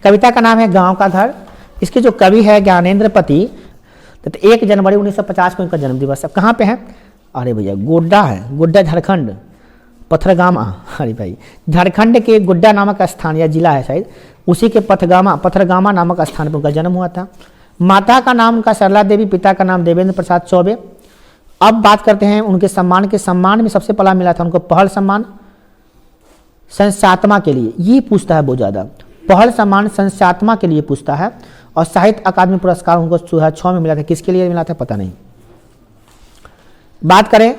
कविता का नाम है गांव का घर। इसके जो कवि है ज्ञानेंद्रपति, तो 1 जनवरी 1950 को इनका जन्म दिवस है। कहाँ पे है? अरे भैया गोड्डा है, गोड्डा झारखंड, पथरगामा। अरे भाई झारखंड के गोड्डा नामक स्थान या जिला है शायद, उसी के पथरगामा नामक स्थान पर उनका जन्म हुआ था। माता का नाम का सरला देवी, पिता का नाम देवेंद्र प्रसाद चौबे। अब बात करते हैं उनके सम्मान के। सम्मान में सबसे पहला मिला था उनको पहल सम्मान संस्यात्मा के लिए, ये पूछता है बहुत ज़्यादा। पहल सम्मान संस्यात्मा के लिए पूछता है। और साहित्य अकादमी पुरस्कार उनको 2006 में मिला था। किसके लिए मिला था पता नहीं। बात करें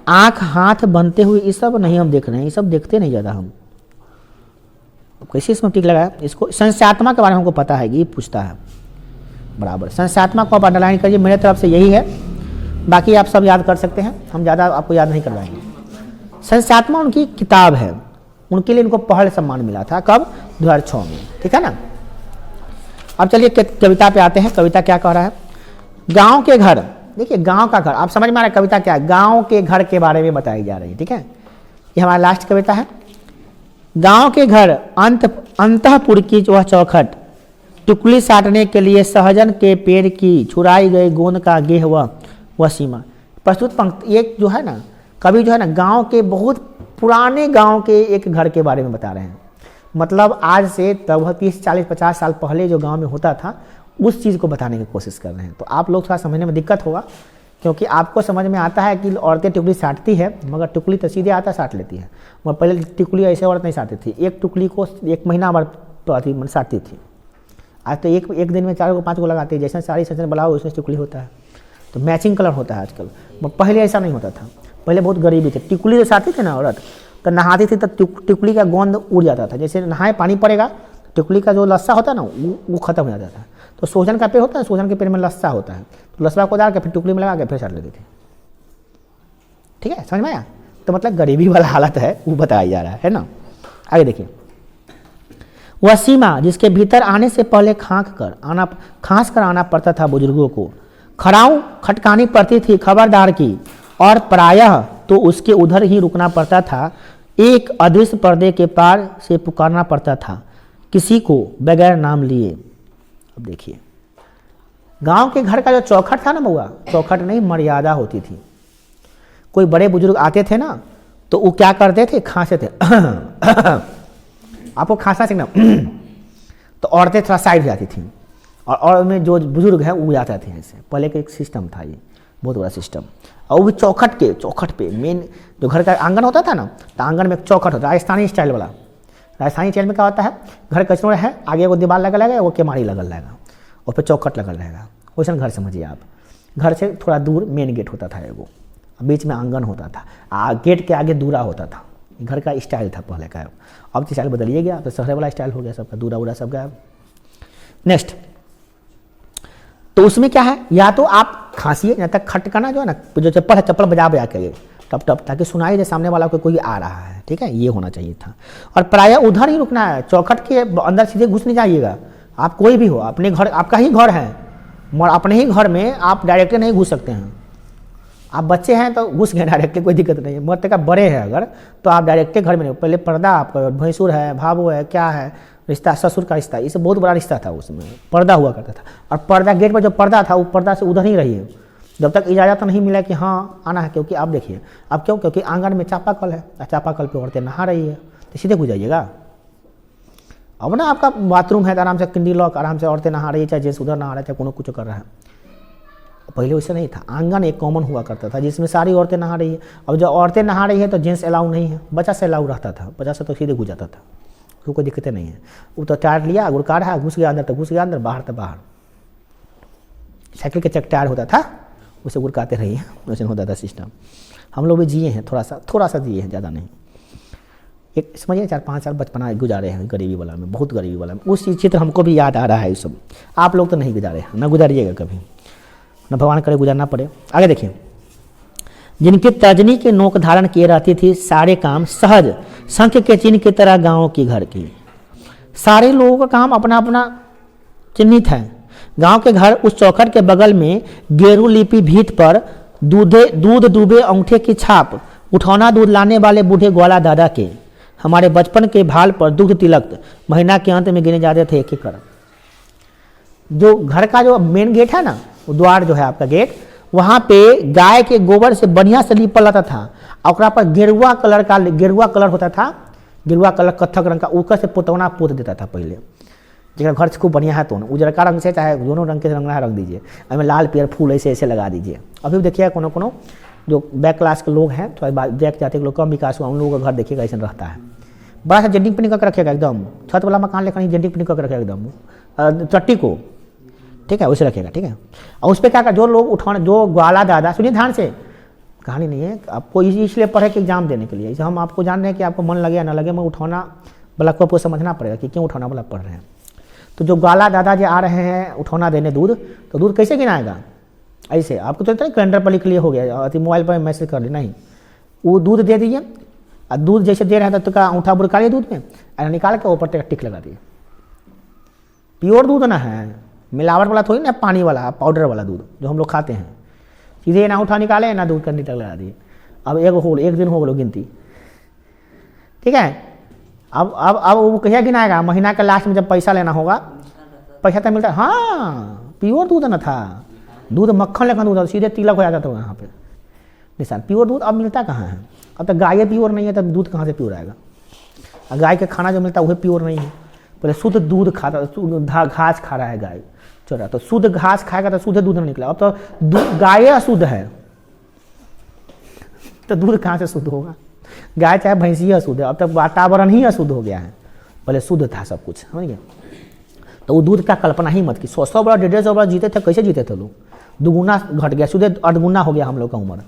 आंख हाथ बनते हुए, ये सब नहीं हम देख रहे हैं, ये सब देखते नहीं ज़्यादा हम। कैसे इसमें टिक लगाया? इसको संस्यात्मा के बारे में हमको पता है, ये पूछता है बराबर। संस्यात्मा को आप अंडरलाइन करिए, मेरे तरफ से यही है, बाकी आप सब याद कर सकते हैं, हम ज़्यादा आपको याद नहीं करवाएंगे। संस्यात्मा उनकी किताब है, उनके लिए इनको पहल सम्मान मिला था। कब? 2006 में, ठीक है ना। अब चलिए कविता पे आते हैं। कविता क्या कह रहा है? गांव के घर, देखिए गांव का घर, आप समझ में आ रहा है कविता क्या है? गांव के घर के बारे में बताई जा रही है, ठीक है। ये हमारा लास्ट कविता है। गांव के घर अंतःपुर की वह चौखट, टुकली साटने के लिए सहजन के पेड़ की, छुड़ाई गई गोंद का गेह वह सीमा। प्रस्तुत पंक्ति एक जो है ना, कवि जो है ना, गांव के बहुत पुराने गांव के एक घर के बारे में बता रहे हैं। मतलब आज से तब 30, 40, 50 साल पहले जो गांव में होता था, उस चीज़ को बताने की कोशिश कर रहे हैं। तो आप लोग थोड़ा समझने में दिक्कत होगा, क्योंकि आपको समझ में आता है कि औरतें टुकली साटती है, मगर टुकली तो सीधे आता साट लेती है। मगर पहले टुकली ऐसे औरत नहीं साटती थी, एक टुकली को 1 महीना भर साटती थी। आज तो एक दिन में 4 को 5 को लगाती है, जैसे साड़ी सजन बनाओ उसमें टुकली होता है, तो मैचिंग कलर होता है आजकल। पहले ऐसा नहीं होता था, पहले बहुत गरीबी थी। टिकुली जो साटती थी ना औरत, तो नहाती थी तो टिकुली का गोंद उड़ जाता था। जैसे नहाए पानी पड़ेगा, टिकुली का जो लस्सा होता है ना वो खत्म हो जाता था। तो सोजन का पेड़ होता है, सोजन के पेड़ में लस्सा होता है, तो लस्सा को डाल के फिर टुकली में लगा के फिर साट लेती थी, ठीक है, समझ में आया। तो मतलब गरीबी वाला हालत है वो बताया जा रहा है ना। आगे देखिए, वह सीमा जिसके भीतर आने से पहले खांस कर आना पड़ता था बुजुर्गों को, खड़ाऊ खटकानी पड़ती थी खबरदार की, और प्रायः तो उसके उधर ही रुकना पड़ता था। एक अदृश्य पर्दे के पार से पुकारना पड़ता था किसी को बगैर नाम लिए। अब देखिए, गांव के घर का जो चौखट था ना बउआ, चौखट नहीं मर्यादा होती थी। कोई बड़े बुजुर्ग आते थे ना, तो वो क्या करते थे? खांसते थे। आपको खांसना सीखना। तो औरतें थोड़ा साइड जाती थी, और में जो बुजुर्ग हैं वो जाते थे ऐसे। पहले का एक सिस्टम था, ये बहुत बड़ा सिस्टम। और वो भी चौखट पे मेन जो घर का आंगन होता था ना, तो आंगन में एक चौखट होता है, राजस्थानी स्टाइल वाला। राजस्थानी स्टाइल में क्या होता है? घर कचरा है, आगे वो दीवार लगल रहेगा, वो केमाड़ी लगल रहेगा, और फिर चौखट लगल रहेगा। वैसा घर समझिए आप। घर से थोड़ा दूर मेन गेट होता था एगो, बीच में आंगन होता था, गेट के आगे दूरा होता था। घर का स्टाइल था पहले का। अब तो स्टाइल बदलिए गया, तो शहर वाला स्टाइल हो गया सबका, दूरा उरा सब गया। नेक्स्ट, तो उसमें क्या है? या तो आप खांसिए, या तक खटकाना जो है ना, जो चप्पल है चप्पल बजा के टप टप, ताकि सुनाई दे सामने वाला को कोई आ रहा है, ठीक है, ये होना चाहिए था। और प्रायः उधर ही रुकना है, चौखट के अंदर सीधे घुस नहीं जाइएगा। आप कोई भी हो, अपने घर, आपका ही घर है, मगर अपने ही घर में आप डायरेक्टली नहीं घुस सकते हैं। आप बच्चे हैं तो घुस गए डायरेक्टली, कोई दिक्कत नहीं है। मगर का बड़े हैं अगर, तो आप डायरेक्टली घर में नहीं, पहले पर्दा, आपका भैंसुर है, भावो है, क्या है रिश्ता, ससुर का रिश्ता, इससे बहुत बड़ा रिश्ता था। उसमें पर्दा हुआ करता था, और पर्दा गेट पर जो पर्दा था वो पर्दा से उधर ही रहिए जब तक इजाज़त नहीं मिला कि हाँ आना है। क्योंकि आप देखिए, अब क्यों? क्योंकि आंगन में चापाकल है, चापाकल पे औरतें नहा रही है, तो सीधे घुस जाइएगा। अब ना आपका बाथरूम है तो आराम से किंडी लॉक, आराम से औरतें नहा रही है, चाहे जेंट्स उधर नहा रहे हैं, चाहे कोनो कुछ कर रहा है। पहले वैसे नहीं था, आंगन एक कॉमन हुआ करता था जिसमें सारी औरतें नहा रही है। अब जब औरतें नहा रही है तो जेंट्स अलाउ नहीं है, बच्चा से अलाउ रहता था, बच्चा से तो सीधे घुस जाता था, उसको कोई दिक्कतें नहीं है। वो तो टायर लिया, गुड़कार है, घुस गया अंदर तो घुस गया अंदर, बाहर तो बाहर। साइकिल के चक टायर होता था, उसे गुड़काते रहिए, वैसे होता था सिस्टम। हम लोग भी जिए हैं, थोड़ा सा जिए हैं, ज़्यादा नहीं। एक समझिए 4-5 साल बचपना गुजारे हैं गरीबी वाला में, बहुत गरीबी वाला में। उस चित्र हमको भी याद आ रहा है ये सब। आप लोग तो नहीं गुजारे हैं, ना गुजारिएगा कभी, न भगवान करे गुजारना पड़े। आगे देखिए, जिनकी तर्जनी के नोक धारण किए रहती थी सारे काम सहज शंख के चिन्ह की तरह गाँव की घर की। सारे लोगों का काम अपना अपना चिन्हित है। गांव के घर उस चौखट के बगल में गेरू लिपि भीत पर दूध डूबे अंगूठे की छाप, उठौना दूध लाने वाले बूढ़े ग्वाला दादा के, हमारे बचपन के भाल पर दुग्ध तिलक महीना के अंत में गिने जाते थे एक एक कर। जो घर का जो मेन गेट है ना, वो द्वार जो है आपका गेट, वहाँ पे गाय के गोबर से बढ़िया से लिपल रहता था और पर गेरुआ कलर होता था, गेरुआ कलर कत्थक रंग का, ऊपर से पोतवना पोत देता था पहले। जगह घर से खूब बढ़िया है तो उजरका रंग से चाहे दोनों रंग के रंग दीजिए, उसमें लाल पियर फूल ऐसे ऐसे लगा दीजिए। अभी देखिए कोनो जो बैक क्लास के लोग हैं, थोड़ा बैक जाते के लोग कम विकास हुआ, उन लोगों का घर देखिएगा ऐसा रहता है, बड़ा सा जेंटिंग पिनिंग करके रखेगा एकदम, छत वाला मकान लेकर जेंटिंग पिनिंग करके रखेगा एकदम चट्टी को, ठीक है, वैसे रखेगा, ठीक है। और उस पर क्या जो लोग उठाने, जो ग्वाला दादा, सुनिए ध्यान से, कहानी नहीं है आपको, इसलिए पढ़े कि एग्जाम देने के लिए, इसे हम आपको जान रहे हैं कि आपको मन लगे या ना लगे, मैं उठाना वाला को आपको समझना पड़ेगा कि क्यों उठाना वाला पढ़ रहे हैं। तो जो ग्वाला दादा जी आ रहे हैं उठौना देने दूध, तो दूध कैसे गिनाएगा? ऐसे आपको तो कैलेंडर पर लिख लिए हो गया, अति मोबाइल पर मैसेज कर लेना ही, वो दूध दे दीजिए, और दूध जैसे दे रहे हैं तो का अंगूठा बुरकालिए दूध में और निकाल के ऊपर तक टिक लगा दिए। प्योर दूध ना है, मिलावट वाला थोड़ी ना, पानी वाला पाउडर वाला दूध जो हम लोग खाते हैं, सीधे ना उठा निकाले ना दूध करने तक लगा दिए। अब एक दिन हो गलो गिनती, ठीक है। अब वो क्या गिनाएगा? महीना के लास्ट में जब पैसा लेना होगा, पैसा तो मिलता है, हाँ प्योर दूध ना था, दूध मक्खन लेकर दूध सीधे तिलक हो जाता था वहाँ पे निशान। प्योर दूध अब मिलता कहाँ है? अब तो गाय प्योर नहीं है, तब दूध कहाँ से प्योर आएगा? और गाय के खाना जो मिलता है वह प्योर नहीं है। पहले शुद्ध दूध खाता, घास खा रहा है गाय चोरा, तो शुद्ध घास खाएगा तो शुद्ध दूध नहीं निकला। अब तो गाय अशुद्ध है तो दूध कहाँ से शुद्ध होगा? गाय चाहे भैंसी अशुद्ध है, अब तक वातावरण ही अशुद्ध हो गया है, पहले शुद्ध था सब कुछ, समझ गए? तो वो दूध का कल्पना ही मत की, 100 बड़ा 150 बड़ा जीते थे, कैसे जीते थे लोग? दुगुना घट गया, शुद्ध 8 गुना हो गया हम लोग का उम्र,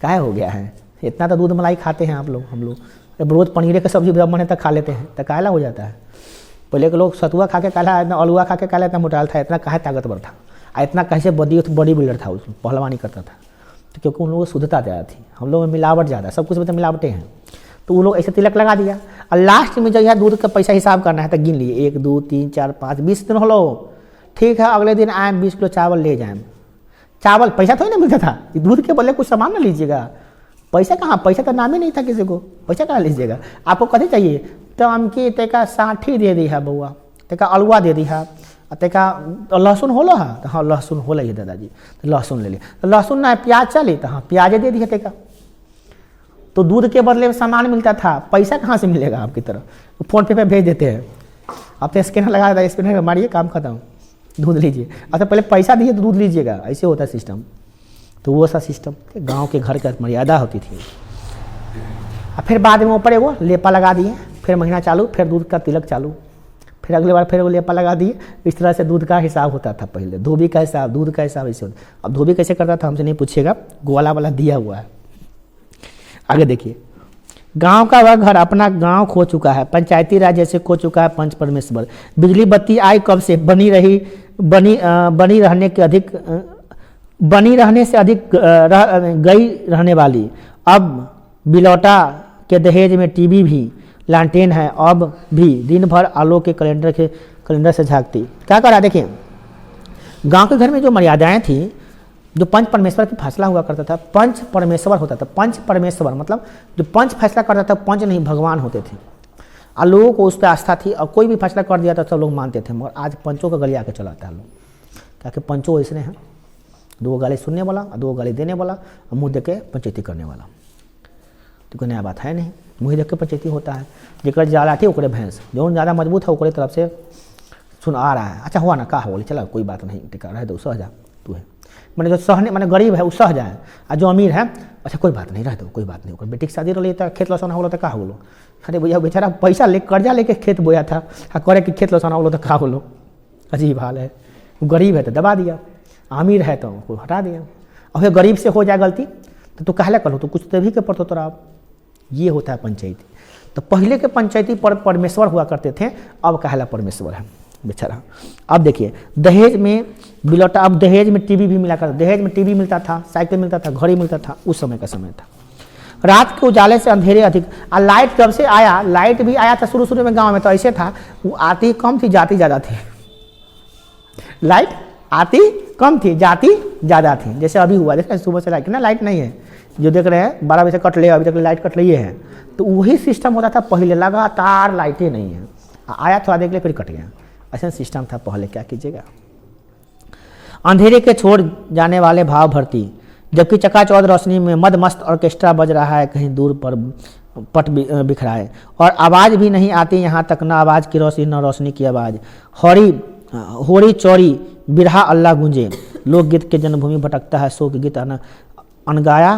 काहे हो गया है? इतना तो दूध मलाई खाते हैं आप लोग, हम लोग रोज पनीर की सब्जी बने तक खा लेते हैं, तो काला हो जाता है। पहले के लोग सतुआ खा के काला, इतना अलुआ खा के काला, इतना मोटाल था, इतना काहे ताकतवर था, इतना कैसे बॉडी बिल्डर था, उसमें पहलवानी करता था, तो क्योंकि उन लोगों को शुद्धता ज़्यादा थी, हम लोग में मिलावट ज़्यादा, सब कुछ में तो मिलावटें हैं। तो वो लोग ऐसे तिलक लगा दिया, और लास्ट में जब यह दूध का पैसा हिसाब करना है तो गिन लिए 1 2 3 4 5 20 दिन हो लो, ठीक है, अगले दिन आए 20 किलो चावल ले जाए। चावल पैसा थोड़ी ना मिलता था, दूध के बदले कुछ सामान ना लीजिएगा, पैसा कहाँ, पैसा का नाम ही नहीं था किसी को, पैसा कहाँ लीजिएगा? आपको कथी चाहिए? तो हमके तेका 60 दे दी है बउआ, तेका अलुआ दे दी है, तेका लहसुन होलो है, तो हाँ लहसुन हो है दादाजी, तो लहसुन ले लिया, तो लहसुन ना प्याज चले, तो हाँ प्याजे दे दी है तेका। तो दूध के बदले में सामान मिलता था, पैसा कहाँ से मिलेगा आपकी तरफ? फोन पे भेज देते हैं, आप तो स्कैनर लगा देता है, स्कैनर मारिए काम खत्म, दूध लीजिए। अच्छा पहले पैसा दिए तो दूध लीजिएगा, ऐसे होता है सिस्टम। तो वो सा सिस्टम गांव के घर का मर्यादा होती थी। और फिर बाद में ऊपर एगो लेपा लगा दिए, फिर महीना चालू, फिर दूध का तिलक चालू, फिर अगले बार फिर वो लेपा लगा दिए। इस तरह से दूध का हिसाब होता था पहले, धोबी का हिसाब, दूध का हिसाब ऐसे होता। अब धोबी कैसे करता था हमसे नहीं पूछिएगा, ग्वाला वाला दिया हुआ है। आगे देखिए, गांव का वह घर अपना गांव खो चुका है, पंचायती राज जैसे खो चुका है पंच परमेश्वर। बिजली बत्ती आई कब से, बनी रहने से अधिक गई रहने वाली। अब बिलौटा के दहेज में टीवी भी लालटेन है, अब भी दिन भर आलोक के कैलेंडर से झांकती। क्या करा? देखिए, गांव के घर में जो मर्यादाएं थी, जो पंच परमेश्वर की फैसला हुआ करता था, पंच परमेश्वर होता था। पंच परमेश्वर मतलब जो पंच फैसला करता था, पंच नहीं भगवान होते थे, और लोगों को उस पर आस्था थी, और कोई भी फैसला कर दिया था सब लोग मानते थे। मगर आज पंचों का गली आके चलाता है लोग, क्या कि पंचों ऐसे हैं, 2 गाली सुनने वाला और 2 गाली देने वाला, और मुँह देख के पंचायती करने वाला। तो कोई नया बात है नहीं, मुँह देख के पंचायती होता है। जेकर ज्यादा थी ओकरे भैंस, जो ज़्यादा मजबूत है ओकरे तरफ से सुन आ रहा है, अच्छा हुआ ना, कहा बोले चला कोई बात नहीं, टिका रहे दो, सह जा तू है, मैंने जो सहने मैंने गरीब है वो सह जाए, और जो अमीर है अच्छा कोई बात नहीं, रह दो कोई बात नहीं। ओकर बेटी की शादी रही तो खेत लसाना होलो तो का होलो? अरे भैया बेचारा पैसा ले कर्जा लेके खेत बोया था, करे कि खेत लसाना होलो तो का होलो? अजीब हाल है। वो गरीब है तो दबा दिया, अमीर है तो उसको हटा दिया। और गरीब से हो जाए गलती तो तू कहला करो, तो कुछ तभी के पड़तो तोरा। ये होता है पंचायती। तो पहले के पंचायती परमेश्वर हुआ करते थे, अब कहला परमेश्वर है बेचारा। अब देखिए, दहेज में बिलौटा, अब दहेज में टीवी भी मिला कर, दहेज में टीवी मिलता था, साइकिल मिलता था, घड़ी मिलता था, उस समय का समय था। रात के उजाले से अंधेरे अधिक, और लाइट जब से आया, लाइट भी आया था शुरू में गांव में, तो ऐसे था, वो आती कम थी जाती ज़्यादा थी। लाइट आती कम थी जाती ज़्यादा थी, जैसे अभी हुआ, देखा सुबह से लाइट ना, लाइट नहीं है, जो देख रहे हैं 12 बजे से कट ले, अभी तक लाइट कट रही है, तो वही सिस्टम होता था पहले, लगातार लाइटें नहीं है, आया थोड़ा देख ले फिर कट गया, ऐसा सिस्टम था पहले। क्या कीजिएगा। अंधेरे के छोड़ जाने वाले भाव भरती, जबकि चकाचौंध रोशनी में मद मस्त ऑर्केस्ट्रा बज रहा है, कहीं दूर पर पट बिखराए, और आवाज़ भी नहीं आती यहाँ तक, न आवाज़ की रोशनी न रोशनी की आवाज़। होरी चौरी बिरहा अल्लाह गूंजे, लोकगीत के जन्मभूमि भटकता है शोक गीत अनगाया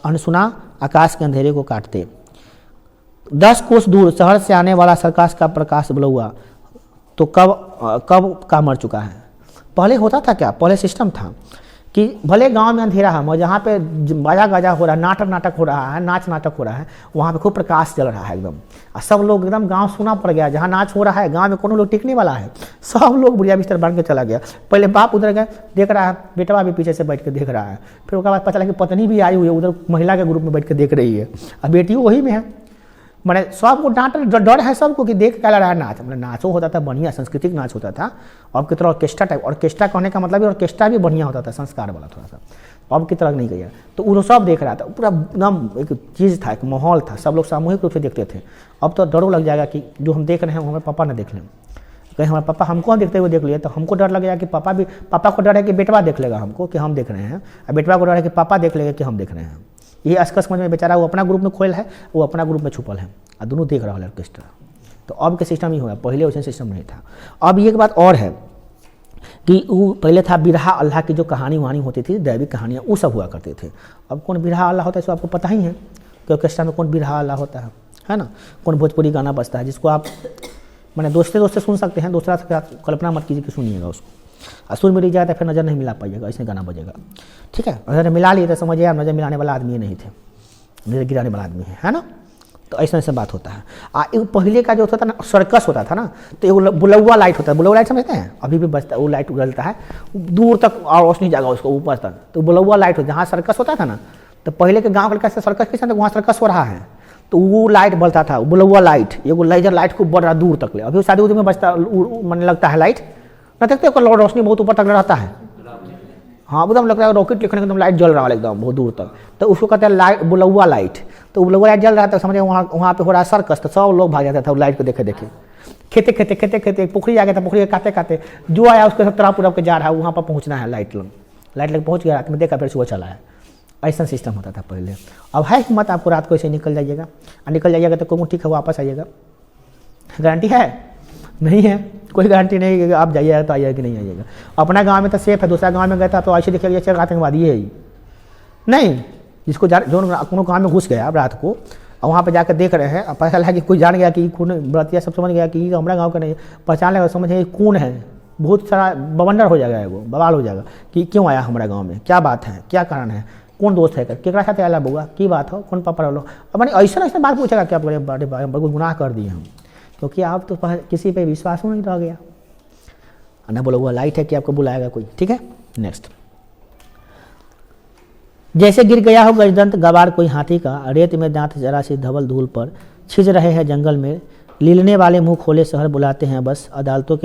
अनसुना, आकाश के अंधेरे को काटते। 10 कोस दूर शहर से आने वाला सर्कस का प्रकाश बुलौआ तो कब का मर चुका है। पहले होता था क्या, पहले सिस्टम था कि भले गांव में अंधेरा है, मगर जहाँ पे बाजा गाजा हो रहा है, नाटक हो रहा है, नाच नाटक हो रहा है, वहाँ पे खूब प्रकाश चल रहा है एकदम, और सब लोग एकदम गांव सुना पड़ गया। जहाँ नाच हो रहा है गांव में कोनो लोग टिकने वाला है, सब लोग बुढ़िया बिस्तर बांध के चला गया। पहले बाप उधर गए देख रहा है, बेटवा भी पीछे से बैठ के देख रहा है, फिर उसके बाद पता लगा कि पत्नी भी आई हुई है उधर महिला के ग्रुप में बैठ के देख रही है, और बेटियों वही में है। मैंने सबको डांट डर है सबको कि देख क्या रहा है नाच, मतलब नाचो होता था बढ़िया, सांस्कृतिक नाच होता था। अब की तरह ऑर्केस्ट्रा टाइप, ऑर्केस्ट्रा कहने का मतलब ऑर्केस्ट्रा भी बढ़िया होता था, संस्कार वाला थोड़ा सा, अब की तरह नहीं गया। तो वो सब देख रहा था, पूरा एकदम एक चीज़ था, एक माहौल था, सब लोग सामूहिक रूप से देखते थे। अब तो डर लग जाएगा कि जो हम देख रहे हैं वो हमारे पापा ना देख लें, कहीं हमारे पापा हमको देखते हुए देख लिए तो हमको डर लगेगा कि पापा को डर है कि बेटवा देख लेगा हमको कि हम देख रहे हैं, और बेटवा को डर है कि पापा देख लेगा कि हम देख रहे हैं। ये अस्कर समझ में बेचारा वो अपना ग्रुप में खोल है, वो अपना ग्रुप में छुपल है, और दोनों देख रहा है ऑर्केस्ट्रा। तो अब के सिस्टम ही हुआ, पहले वैसे सिस्टम नहीं था। अब एक बात और है कि वो पहले था बिरहा अल्लाह की जो कहानी वहानी होती थी, दैविक कहानियाँ, वो सब हुआ करते थे। अब कौन बिरहा अल्लाह होता है, इसको आपको पता ही है कि ऑर्केस्ट्रा में कौन बिरहा अल्लाह होता है ना। कौन भोजपुरी गाना बजता है जिसको आप मैंने दोस्ते सुन सकते हैं, दूसरा से कल्पना मत कीजिए कि सुनिएगा उसको, और सुन मिल जाए तो फिर नज़र नहीं मिला पाइएगा, ऐसे गाना बजेगा, ठीक है। अगर मिला लिए तो समझिए आप नज़र मिलाने वाला आदमी नहीं थे, नज़र गिराने वाला आदमी है ना। तो ऐसा ऐसा बात होता है। पहले का जो होता था ना, सर्कस होता था ना, तो एक बुलौआ लाइट होता है, बुलौआ लाइट समझते हैं, अभी भी बजता है, वो लाइट उगलता है दूर तक और रोशनी जाएगा उसको ऊपर तक, तो बुलौआ लाइट होता है। जहाँ सर्कस होता था ना, तो पहले के गाँव का सर्कस किस, वहाँ सर्कस हो रहा है तो वो लाइट बलता था, बुलौआ लाइट, एगो लेजर लाइट खूब बढ़ रहा दूर तक ले। अभी शादी उदी में बजता मन लगता है लाइट, ना देखते हो रोशनी बहुत ऊपर तक रहता है, हाँ एकदम लगता है रॉकेट लिखने एकदम लाइट जल रहा है एकदम बहुत दूर तक, तो उसको कहते हैं लाइट, बुलौआ लाइट। तो बुलौआ लाइट जल रहा था, समझे वहाँ पे हो रहा है सर्कस, तो सब लोग भाग जाता था लाइट को देखे देखे, खेते पुखरी आ गया था, पुखरी काटे जो आया उसको सब तरफ के जा रहा है, वहाँ पर पहुँचना है लाइट लग पहुँच गया, रात में देखा फिर सुबह चला है। ऐसा सिस्टम होता था पहले। अब है हिम्मत आपको रात को ऐसे निकल जाइएगा, और निकल जाइएगा तो कोई ठीक है वापस आइएगा, गारंटी है नहीं है, कोई गारंटी नहीं कि आप जाइएगा तो आइएगा कि नहीं आइएगा। अपना गांव में तो सेफ है, दूसरा गांव में गया था तो ऐसे देखिए चल आतंकवादी है ही नहीं, जिसको जो कोनो गाँव में घुस गया अब रात को और वहाँ पर जाकर देख रहे हैं, पता चला कि कोई जान गया कि कौन बरतिया, सब समझ गया कि हमारा गाँव का नहीं, पहचान लगा समझ कौन है, बहुत सारा बवंडर हो जाएगा, वो बवाल हो जाएगा कि क्यों आया हमारे गाँव में, क्या बात है, क्या कारण है, कौन दोस्त है, केकरा साथ आया बउआ, की बात हो, कौन पापा लो। अब मैंने ऐसा बात पूछेगा कि आप बड़े बड़े गुनाह कर दिए हम, क्योंकि आप तो किसी पे विश्वास नहीं रह गया, ना बोलो लाइट है कि आपको बुलाएगा कोई, ठीक है। नेक्स्ट, जैसे गिर गया हो गजदंत गवार कोई हाथी का, रेत में दांत जरा सी धवल धूल पर छिज रहे हैं जंगल में, लीलने वाले मुंह खोले शहर बुलाते हैं बस, अदालतों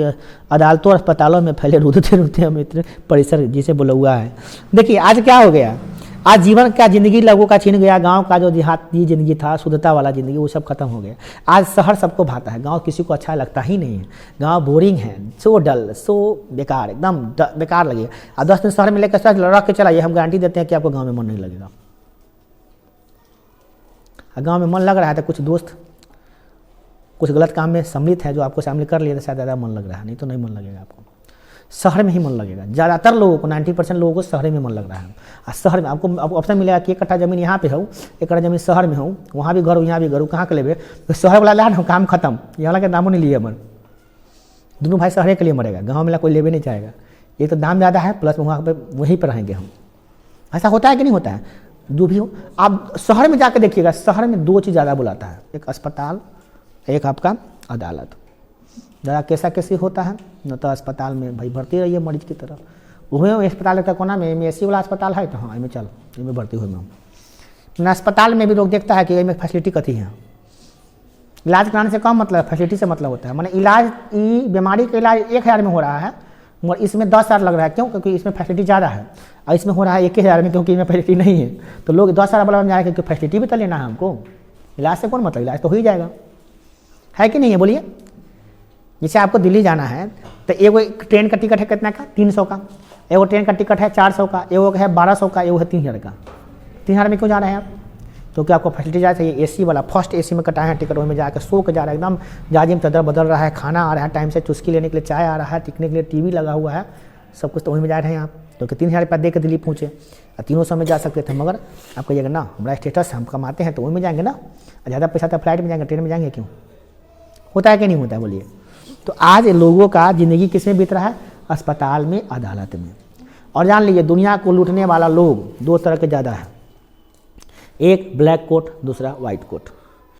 और अस्पतालों में फैले रुदते हम इतने परिसर जिसे बुलौआ है। देखिए आज क्या हो गया, आज जीवन का जिंदगी लोगों का छीन गया, गांव का जो देहाती जिंदगी था, शुद्धता वाला जिंदगी, वो सब खत्म हो गया। आज शहर सबको भाता है, गांव किसी को अच्छा लगता ही नहीं है, गांव बोरिंग है, सो डल, सो बेकार, एकदम बेकार लगेगा। और 10 दिन शहर में लेकर रख के चलाइए, हम गारंटी देते हैं कि आपको गाँव में मन नहीं लगेगा। गाँव में मन लग रहा है तो कुछ दोस्त कुछ गलत काम में सम्मिलित है जो आपको शामिल कर लिया तो शायद ज़्यादा मन लग रहा है, नहीं तो नहीं मन लगेगा आपको। शहर में ही मन लगेगा, ज़्यादातर लोगों को 90% लोगों को शहर में मन लग रहा है। और शहर में आपको ऑप्शन मिलेगा कि 1 कट्ठा ज़मीन यहाँ पे हो, 1 कट्ठा ज़मीन शहर में हो, वहाँ भी घर हो यहाँ भी घर हो, कहाँ के लेबे, तो शहर वाला ला ना काम खत्म, यहाँ के दामों नहीं लिए मर, दोनों भाई शहर के लिए मरेगा, गाँव में कोई लेबे नहीं चाहेगा। ये तो दाम ज़्यादा है, प्लस वहाँ पर वहीं पर रहेंगे हम। ऐसा होता है कि नहीं होता है, जो भी हो। आप शहर में जाकर देखिएगा, शहर में 2 चीज़ ज़्यादा बुलाता है, एक अस्पताल, एक आपका अदालत। ज़्यादा कैसा कैसी होता है न, तो अस्पताल में भाई भर्ती रहिए मरीज की तरह, वही अस्पताल का कोना में एमएससी वाला अस्पताल है तो हाँ इनमें चल, इनमें भर्ती हुए में अस्पताल में भी लोग देखता है कि इनमें फैसिलिटी कथी है। इलाज कराने से कम मतलब फैसिलिटी से मतलब होता है, माने इलाज, बीमारी का इलाज 1000 में हो रहा है, मगर इसमें 10,000 लग रहा है, क्यों? क्योंकि इसमें फैसिलिटी ज़्यादा है, और इसमें हो रहा है 21,000 में, क्योंकि इसमें फैसिलिटी नहीं है। तो लोग 10,000 वाला में जा रहे हैं, क्योंकि फैसिलिटी भी तो लेना है हमको। इलाज से कौन मतलब, इलाज तो हो ही जाएगा, है कि नहीं है, बोलिए। जैसे आपको दिल्ली जाना है तो एक ट्रेन का टिकट है कितना का, 300 का, एगो ट्रेन का टिकट है 400 का, एगो है 1200 का, एगो है 3,000 का। 3,000 में क्यों जा रहे हैं आप? क्योंकि आपको फैसिलिटी ज़्यादा चाहिए। एसी वाला फर्स्ट एसी में कटाए हैं टिकट, उसमें जाकर सो के जा रहा है, एकदम जाजिम चदर बदल रहा है, खाना आ रहा है टाइम से, चुस्की लेने के लिए चाय आ रहा है, टिकने के लिए टीवी लगा हुआ है, सब कुछ तो वहीं में जा रहे हैं आप। क्योंकि 3,000 रुपया दे के दिल्ली पहुँचे, और 300 में जा सकते थे, मगर आप कहिएगा ना हमारा स्टेटस हम कमाते हैं तो वहीं में जाएंगे ना, ज़्यादा पैसा था फ्लाइट में जाएंगे, ट्रेन में जाएंगे क्यों? होता है कि नहीं होता है, बोलिए। तो आज लोगों का ज़िंदगी किस में बीत रहा है? अस्पताल में, अदालत में। और जान लीजिए दुनिया को लूटने वाला लोग 2 तरह के ज़्यादा है, एक ब्लैक कोट, दूसरा वाइट कोट।